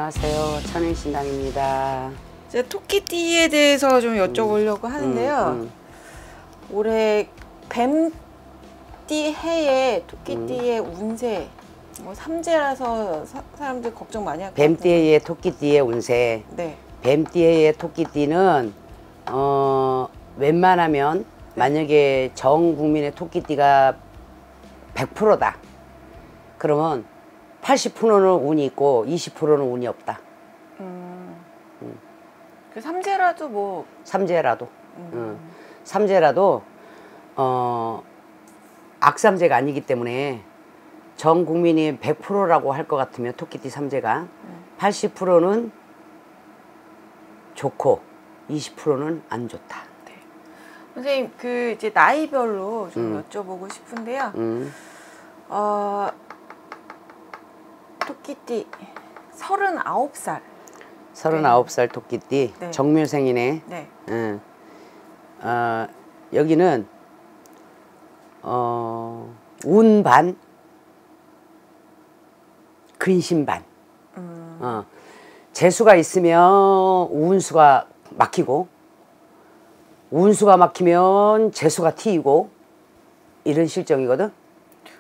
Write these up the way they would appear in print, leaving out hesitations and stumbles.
안녕하세요. 천인신당입니다. 이제 토끼띠에 대해서 좀 여쭤보려고 하는데요. 올해 뱀띠 해에 토끼띠의 운세, 뭐 삼재라서 사람들 걱정 많이 할 것 같아요. 뱀띠의 토끼띠의 운세. 네. 뱀띠의 토끼띠는 웬만하면 만약에 전 국민의 토끼띠가 100%다. 그러면 80%는 운이 있고 20%는 운이 없다. 그 삼재라도 뭐 삼재라도 삼재라도 악삼재가 아니기 때문에 전 국민이 100%라고 할 것 같으면 토끼띠 삼재가 80%는 좋고 20%는 안 좋다. 네. 선생님, 그 이제 나이별로 좀 여쭤보고 싶은데요. 토끼띠 39살. 39살 토끼띠. 네. 정묘생이네. 네. 여기는 운 반, 근심 반. 재수가 있으면 운수가 막히고, 운수가 막히면 재수가 튀이고, 이런 실정이거든.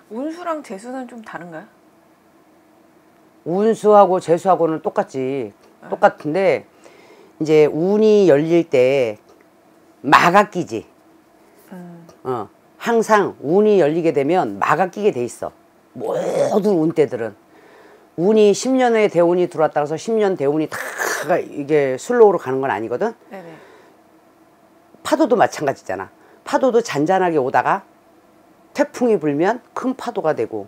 운수랑 재수는 좀 다른가요? 운수하고 재수하고는 똑같지. 똑같은데 이제 운이 열릴 때 마가 끼지. 항상 운이 열리게 되면 마가 끼게 돼 있어. 모든 운대들은 운이 10년의 대운이 들어왔다 해서 10년 대운이 다 이게 슬로우로 가는 건 아니거든. 네네. 파도도 마찬가지잖아. 파도도 잔잔하게 오다가 태풍이 불면 큰 파도가 되고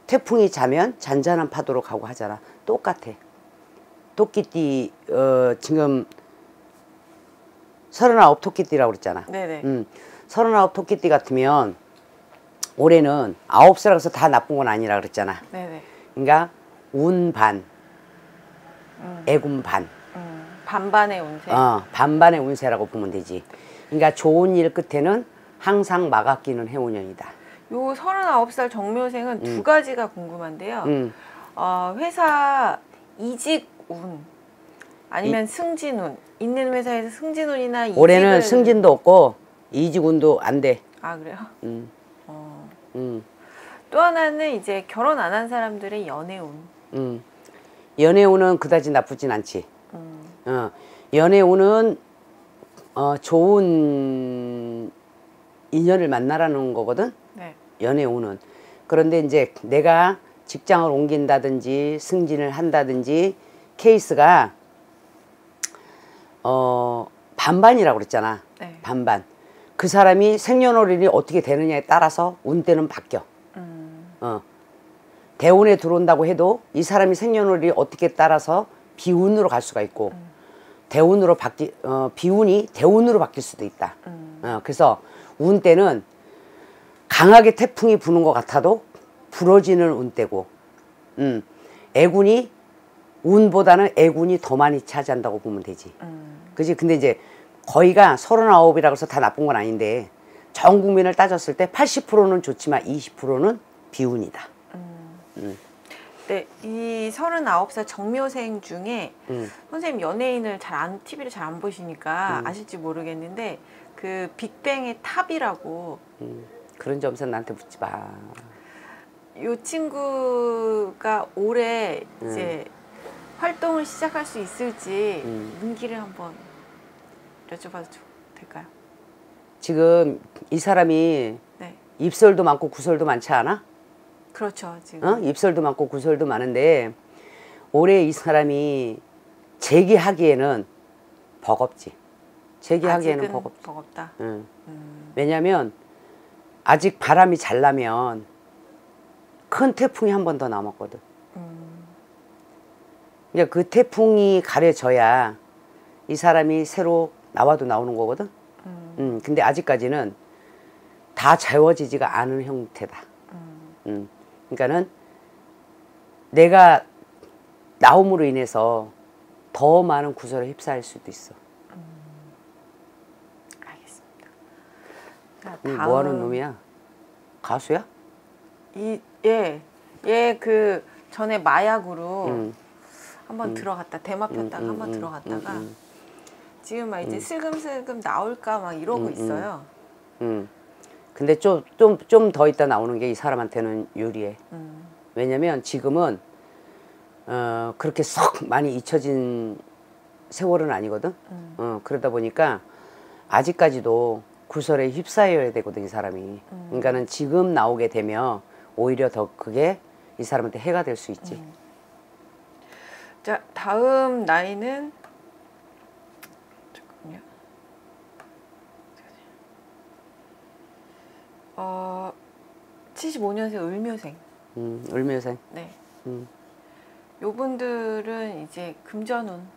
태풍이 자면 잔잔한 파도로 가고 하잖아. 똑같아. 토끼띠 지금 39 토끼띠라고 그랬잖아. 네네. 39 토끼띠 같으면 올해는 9살에서 다 나쁜 건 아니라 그랬잖아. 네네. 그러니까 운 반, 애군 반. 반반의 운세. 반반의 운세라고 보면 되지. 그러니까 좋은 일 끝에는 항상 마가 끼는 해운년이다. 요 39살 정묘생은 두 가지가 궁금한데요. 회사 이직 운 아니면 승진운, 있는 회사에서 승진운이나 이직을... 올해는 승진도 없고 이직운도 안 돼. 아, 그래요? 또 하나는 이제 결혼 안 한 사람들의 연애운. 연애운은 그다지 나쁘진 않지. 연애운은 좋은 인연을 만나라는 거거든. 네. 연애운은. 그런데 이제 내가 직장을 옮긴다든지 승진을 한다든지 케이스가 반반이라고 그랬잖아. 네. 반반. 그 사람이 생년월일이 어떻게 되느냐에 따라서 운대는 바뀌어. 대운에 들어온다고 해도 이 사람이 생년월일이 어떻게 따라서 비운으로 갈 수가 있고 대운으로 비운이 대운으로 바뀔 수도 있다. 그래서 운대는 강하게 태풍이 부는 것 같아도 불어지는 운대고, 애군이 운보다는 애군이 더 많이 차지한다고 보면 되지. 그지? 근데 이제 거의가 39이라고 해서 다 나쁜 건 아닌데 전 국민을 따졌을 때 80%는 좋지만 20%는 비운이다. 네, 이 39살 정묘생 중에 선생님 연예인을 TV를 잘 안 보시니까 아실지 모르겠는데 그 빅뱅의 탑이라고. 그런 점에서 나한테 묻지 마. 이 친구가 올해 이제 활동을 시작할 수 있을지 운기를 한번 여쭤봐도 될까요? 지금 이 사람이 네. 입설도 많고 구설도 많지 않아? 그렇죠. 지금. 입설도 많고 구설도 많은데 올해 이 사람이 재기하기에는 버겁지. 재기하기에는 버겁지. 버겁다. 왜냐면 아직 바람이 잘 나면 큰 태풍이 한 번 더 남았거든. 그러니까 그 태풍이 가려져야 이 사람이 새로 나와도 나오는 거거든. 근데 아직까지는 다 재워지지가 않은 형태다. 그러니까는 내가 나옴으로 인해서 더 많은 구설에 휩싸일 수도 있어. 알겠습니다. 뭐 하는 놈이야? 가수야? 얘 그 전에 마약으로 한번 들어갔다 대마 폈다가 한번 들어갔다가 지금 막 이제 슬금슬금 나올까 막 이러고 있어요. 근데 좀 더 있다 나오는 게 이 사람한테는 유리해. 왜냐면 지금은 그렇게 썩 많이 잊혀진 세월은 아니거든. 그러다 보니까 아직까지도 구설에 휩싸여야 되거든 이 사람이. 그러니까는 지금 나오게 되면 오히려 더 그게 이 사람한테 해가 될 수 있지. 자, 다음 나이는 잠깐만요. 75년생 을묘생. 을묘생. 네. 요분들은 이제 금전운.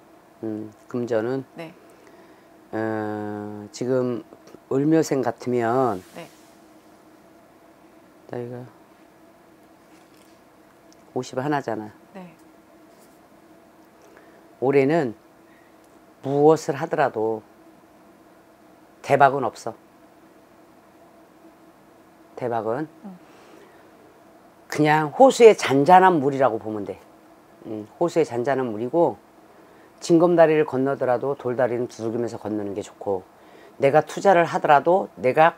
금전은 네. 지금 을묘생 같으면 네. 나이가 51잖아. 네. 올해는 무엇을 하더라도 대박은 없어. 대박은 그냥 호수의 잔잔한 물이라고 보면 돼. 호수의 잔잔한 물이고 징검다리를 건너더라도 돌다리는 두들기면서 건너는 게 좋고 내가 투자를 하더라도 내가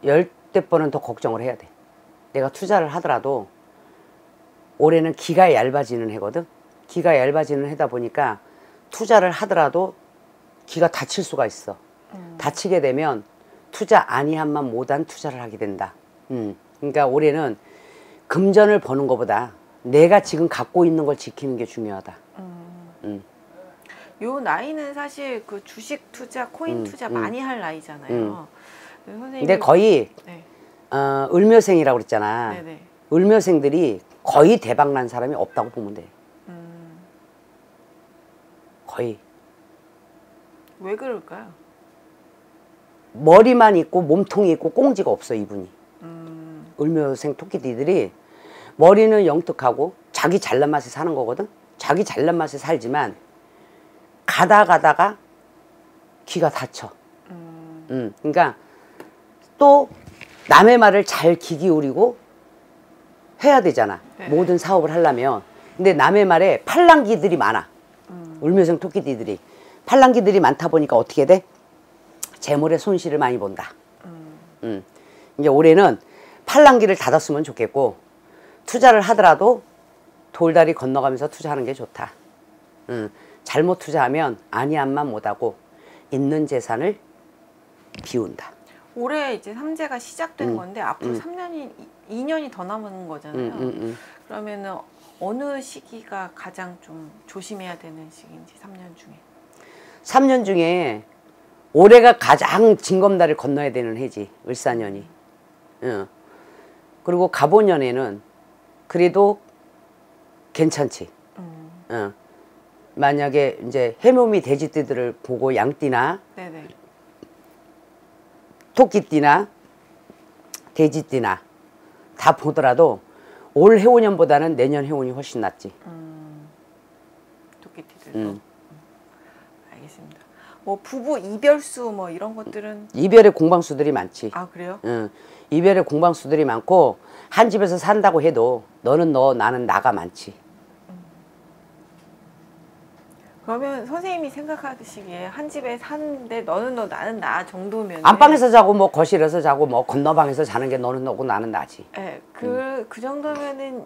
10대 번은 더 걱정을 해야 돼. 내가 투자를 하더라도 올해는 기가 얇아지는 해거든. 기가 얇아지는 해다 보니까 투자를 하더라도 기가 다칠 수가 있어. 다치게 되면 투자 아니한만 못한 투자를 하게 된다. 그러니까 올해는 금전을 버는 것보다 내가 지금 갖고 있는 걸 지키는 게 중요하다. 요 나이는 사실 그 주식 투자, 코인 투자 많이 할 나이잖아요. 선생님이 근데 거의 네. 을묘생이라고 그랬잖아. 네네. 을묘생들이 거의 대박 난 사람이 없다고 보면 돼. 거의. 왜 그럴까요? 머리만 있고 몸통이 있고 꽁지가 없어 이분이. 을묘생 토끼띠들이 머리는 영특하고 자기 잘난 맛에 사는 거거든. 자기 잘난 맛에 살지만 가다가 귀가 닫혀. 그러니까 또 남의 말을 잘 귀 기울이고 해야 되잖아. 네. 모든 사업을 하려면. 근데 남의 말에 팔랑귀들이 많아. 을묘생 토끼띠들이. 팔랑귀들이 많다 보니까 어떻게 돼? 재물에 손실을 많이 본다. 이제 올해는 팔랑귀를 닫았으면 좋겠고 투자를 하더라도 돌다리 건너가면서 투자하는 게 좋다. 잘못 투자하면 아니한만 못하고 있는 재산을 비운다. 올해 이제 삼재가 시작된 건데 앞으로 2년이 더 남은 거잖아요. 그러면은 어느 시기가 가장 좀 조심해야 되는 시기인지 3년 중에. 3년 중에 올해가 가장 징검다리를 건너야 되는 해지. 을사년이. 그리고 갑오년에는 그래도 괜찮지. 만약에 이제 해묘미 돼지띠들을 보고 양띠나 네네. 토끼띠나 돼지띠나 다 보더라도 올 해오년보다는 내년 해오년이 훨씬 낫지. 토끼띠들도. 알겠습니다. 뭐 부부 이별수 뭐 이런 것들은 이별의 공방수들이 많지. 아 그래요? 이별의 공방수들이 많고 한 집에서 산다고 해도 너는 너 나는 나가 많지. 그러면 선생님이 생각하시기에 한 집에 사는데 너는 너 나는 나 정도면 안방에서 자고 뭐 거실에서 자고 뭐 건너방에서 자는 게 너는 너고 나는 나지. 네, 그 정도면은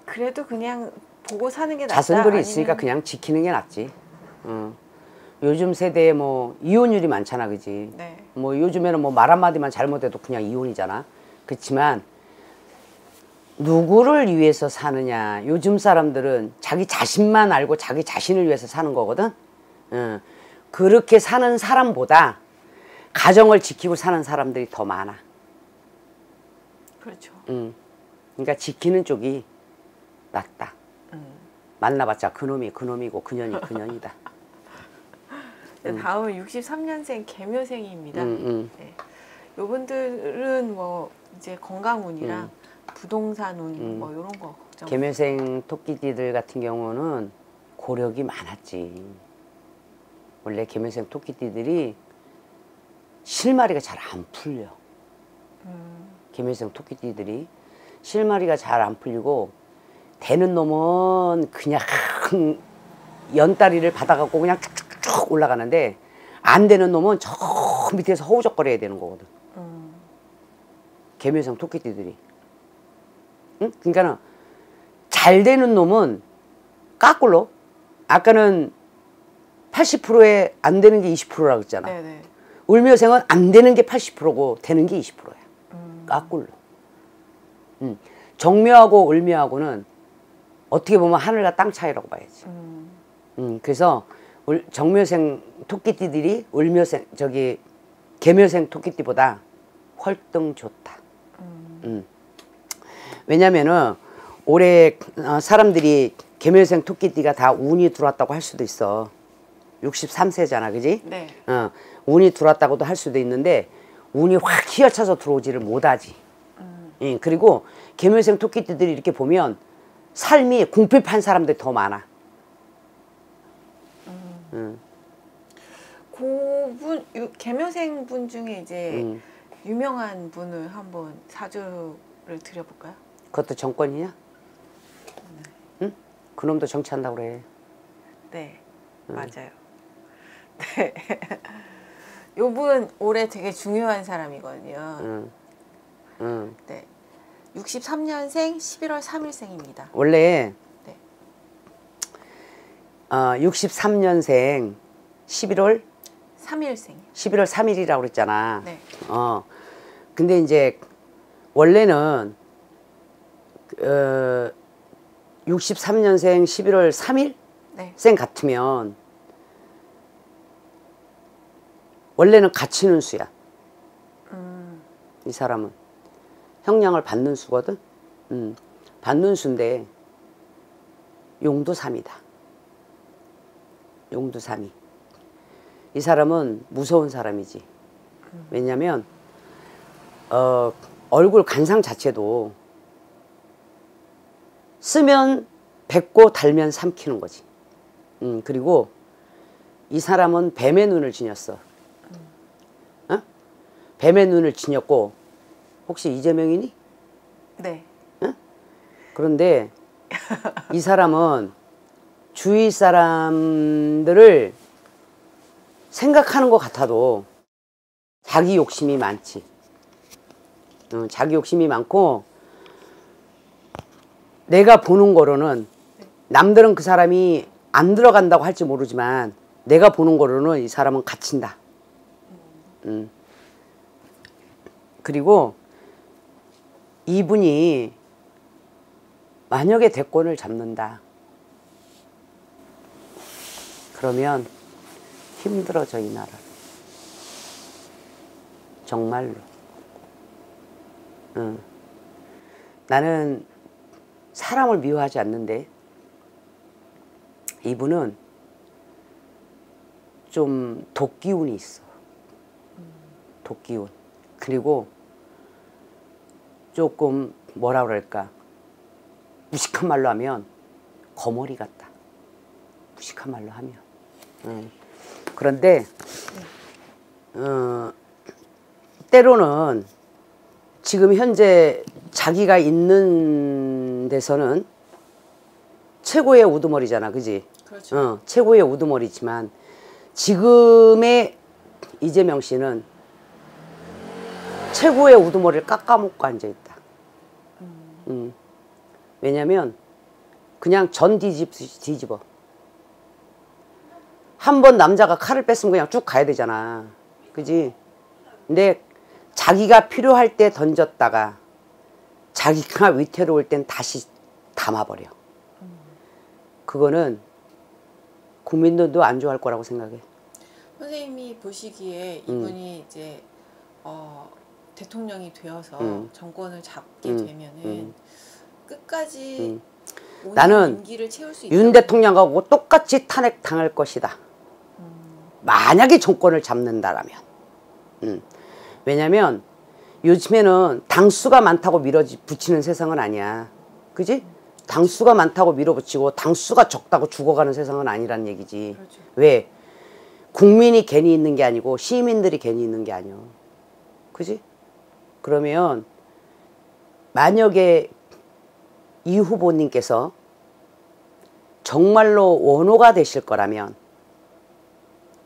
그래도 그냥 보고 사는 게 낫다. 자손들이 있으니까 그냥 지키는 게 낫지. 요즘 세대에 뭐 이혼율이 많잖아, 그지? 네. 뭐 요즘에는 뭐 말 한마디만 잘못해도 그냥 이혼이잖아. 그렇지만 누구를 위해서 사느냐. 요즘 사람들은 자기 자신만 알고 자기 자신을 위해서 사는 거거든. 그렇게 사는 사람보다 가정을 지키고 사는 사람들이 더 많아. 그렇죠. 그러니까 지키는 쪽이 낫다. 만나봤자 그놈이 그놈이고 그년이 그년이다. 다음은 63년생 개묘생입니다. 네. 요분들은 뭐 이제 건강운이랑 부동산운 뭐 이런 거 걱정. 개묘생 토끼띠들 같은 경우는 고력이 많았지. 원래 개묘생 토끼띠들이 실마리가 잘 안 풀려. 개묘생 토끼띠들이 실마리가 잘 안 풀리고 되는 놈은 그냥 연다리를 받아갖고 그냥 쭉쭉쭉 올라가는데 안 되는 놈은 저 밑에서 허우적거려야 되는 거거든. 개묘생 토끼띠들이. 응? 그러니까는 잘 되는 놈은 까꿀로. 아까는 80%에 안 되는 게 20%라고 했잖아. 네네. 을묘생은 안 되는 게 80%고 되는 게 20%야. 까꿀로. 정묘하고 을묘하고는 어떻게 보면 하늘과 땅 차이라고 봐야지. 그래서 정묘생 토끼띠들이 을묘생 개묘생 토끼띠보다 훨등 좋다. 왜냐면은 올해 사람들이 개묘생 토끼띠가 다 운이 들어왔다고 할 수도 있어. 63세잖아, 그지? 네. 운이 들어왔다고도 할 수도 있는데 운이 확 휘어쳐서 들어오지를 못하지. 그리고 개묘생 토끼띠들이 이렇게 보면 삶이 궁핍한 사람들이 더 많아. 그분 개묘생 분 중에 이제 유명한 분을 한번 사주를 드려볼까요? 그것도 정권이냐? 응? 그놈도 정치한다고 그래. 네, 맞아요. 네. 요분 올해 되게 중요한 사람이거든요. 네. 63년생 11월 3일생입니다. 원래 네. 63년생 11월 3일생. 11월 3일이라고 그랬잖아. 네. 근데 이제 원래는 63년생 11월 3일 네. 생 같으면 원래는 갇히는 수야. 이 사람은 형량을 받는 수거든. 받는 수인데 용두삼이다. 용두삼이. 이 사람은 무서운 사람이지. 왜냐면 얼굴 간상 자체도 쓰면 뱉고 달면 삼키는 거지. 그리고 이 사람은 뱀의 눈을 지녔어. 어? 뱀의 눈을 지녔고 혹시 이재명이니? 네. 어? 그런데 이 사람은 주위 사람들을 생각하는 것 같아도 자기 욕심이 많지. 자기 욕심이 많고 내가 보는 거로는 남들은 그 사람이 안 들어간다고 할지 모르지만 내가 보는 거로는 이 사람은 갇힌다. 그리고 이분이 만약에 대권을 잡는다. 그러면 힘들어져 이 나라. 정말로. 나는 사람을 미워하지 않는데 이분은 좀 독기운이 있어. 독기운. 그리고 조금 뭐라 그럴까 무식한 말로 하면 거머리 같다. 무식한 말로 하면. 그런데 때로는 지금 현재 자기가 있는 데서는 최고의 우두머리잖아, 그지? 그렇죠. 최고의 우두머리지만 지금의 이재명 씨는 최고의 우두머리를 깎아먹고 앉아있다. 왜냐면 그냥 전 뒤집어. 한 번 남자가 칼을 뺐으면 그냥 쭉 가야 되잖아. 그지? 근데 자기가 필요할 때 던졌다가 자기가 위태로울 땐 다시 담아버려. 그거는 국민들도 안 좋아할 거라고 생각해. 선생님이 보시기에 이분이 이제 대통령이 되어서 정권을 잡게 되면은 끝까지 나는 임기를 채울 수 윤 대통령하고 똑같이 탄핵 당할 것이다. 만약에 정권을 잡는다라면. 왜냐면 요즘에는 당수가 많다고 밀어붙이는 세상은 아니야. 그지? 당수가 많다고 밀어붙이고 당수가 적다고 죽어가는 세상은 아니란 얘기지. 그렇죠. 왜? 국민이 괜히 있는 게 아니고 시민들이 괜히 있는 게 아니야. 그지? 그러면 만약에 이 후보님께서 정말로 원호가 되실 거라면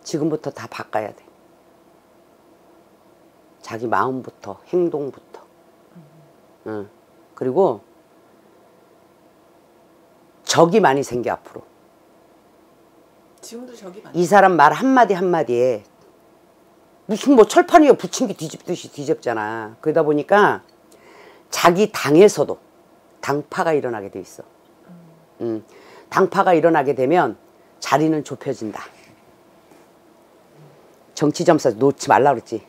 지금부터 다 바꿔야 돼. 자기 마음부터, 행동부터. 그리고 적이 많이 생겨 앞으로. 지금도 적이 많죠. 이 사람 말 한마디 한마디에 무슨 뭐 철판 위에 부침기 뒤집듯이 뒤집잖아. 그러다 보니까 자기 당에서도 당파가 일어나게 돼 있어. 당파가 일어나게 되면 자리는 좁혀진다. 정치점사 놓지 말라 그랬지.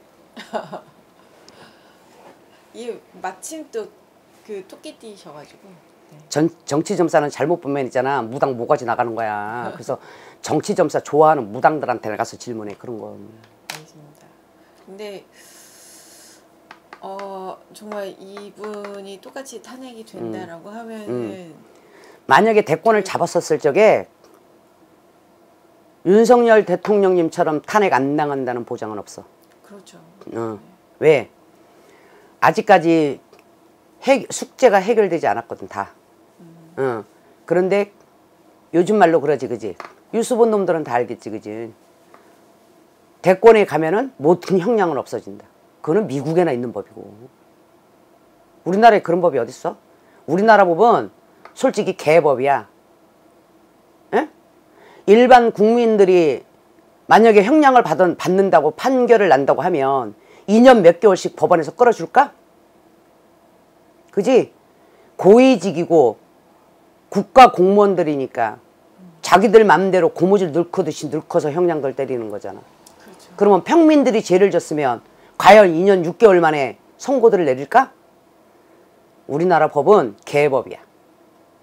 이 마침 또 그 토끼띠셔가지고. 네. 정치점사는 잘못 보면 있잖아. 무당 모가지 나가는 거야. 그래서 정치점사 좋아하는 무당들한테 가서 질문해. 그런 거. 알겠습니다. 근데 정말 이분이 똑같이 탄핵이 된다라고 하면은 만약에 대권을 잡았었을 적에 윤석열 대통령님처럼 탄핵 안 당한다는 보장은 없어. 그렇죠. 왜? 아직까지 숙제가 해결되지 않았거든 다. 그런데 요즘 말로 그러지 그지? 뉴스 본 놈들은 다 알겠지 그지? 대권에 가면은 모든 형량은 없어진다. 그거는 미국에나 있는 법이고 우리나라에 그런 법이 어딨어? 우리나라 법은 솔직히 개법이야. 에? 일반 국민들이 만약에 형량을 받는다고 판결을 난다고 하면 2년 몇 개월씩 법원에서 끌어줄까? 그지? 고위직이고 국가 공무원들이니까 자기들 맘대로 고무줄 늙히듯이 늙어서 형량들 때리는 거잖아. 그렇죠. 그러면 평민들이 죄를 졌으면 과연 2년 6개월 만에 선고들을 내릴까? 우리나라 법은 개법이야.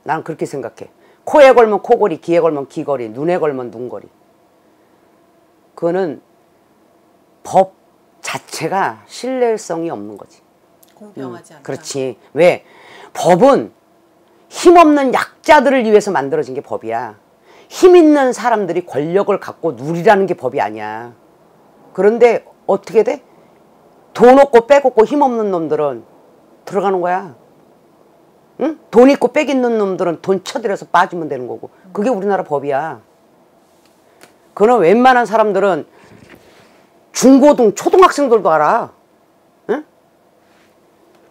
나는 그렇게 생각해. 코에 걸면 코걸이, 귀에 걸면 귀걸이, 눈에 걸면 눈걸이. 그거는 법 자체가 신뢰성이 없는 거지. 공평하지 않다. 그렇지. 왜? 법은 힘없는 약자들을 위해서 만들어진 게 법이야. 힘 있는 사람들이 권력을 갖고 누리라는 게 법이 아니야. 그런데 어떻게 돼? 돈 없고 빼곡고 힘없는 놈들은 들어가는 거야. 응? 돈 있고 빽 있는 놈들은 돈 쳐들여서 빠지면 되는 거고. 그게 우리나라 법이야. 그거는 웬만한 사람들은 중고등 초등학생들도 알아. 응?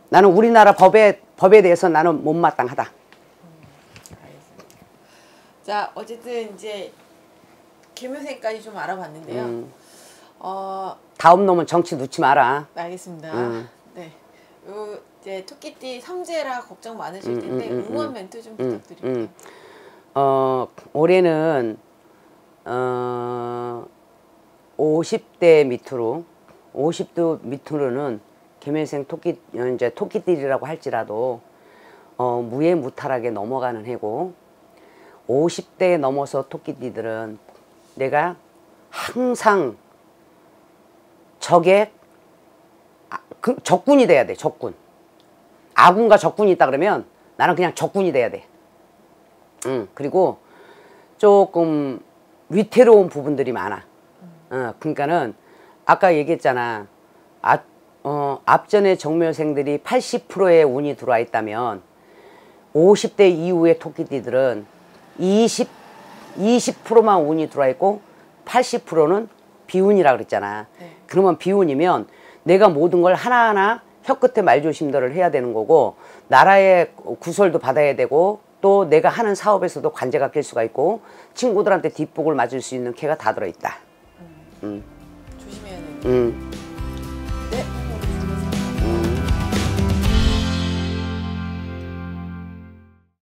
나는 우리나라 법에 대해서 나는 못마땅하다. 자, 어쨌든 이제 개묘생까지 좀 알아봤는데요. 다음 놈은 정치 넣지 마라. 알겠습니다. 네, 이제 토끼띠 삼재라 걱정 많으실 텐데 응원 멘트 좀 부탁드릴게요. 올해는 50대 밑으로 50대 밑으로는 개묘생 이제 토끼띠라고 할지라도 무해무탈하게 넘어가는 해고 50대 넘어서 토끼띠들은 내가 항상 적의 적군이 돼야 돼. 적군. 아군과 적군이 있다 그러면 나는 그냥 적군이 돼야 돼. 그리고 조금 위태로운 부분들이 많아. 그러니까는 아까 얘기했잖아. 앞전에 정묘생들이 80%의 운이 들어와 있다면 50대 이후의 토끼띠들은 20%만 운이 들어와 있고 80%는 비운이라 그랬잖아. 네. 그러면 비운이면 내가 모든 걸 하나하나 혀끝에 말조심들을 해야 되는 거고 나라의 구설도 받아야 되고 또 내가 하는 사업에서도 관제가 낄 수가 있고 친구들한테 뒷북을 맞을 수 있는 캐가 다 들어있다. 조심해야 되는.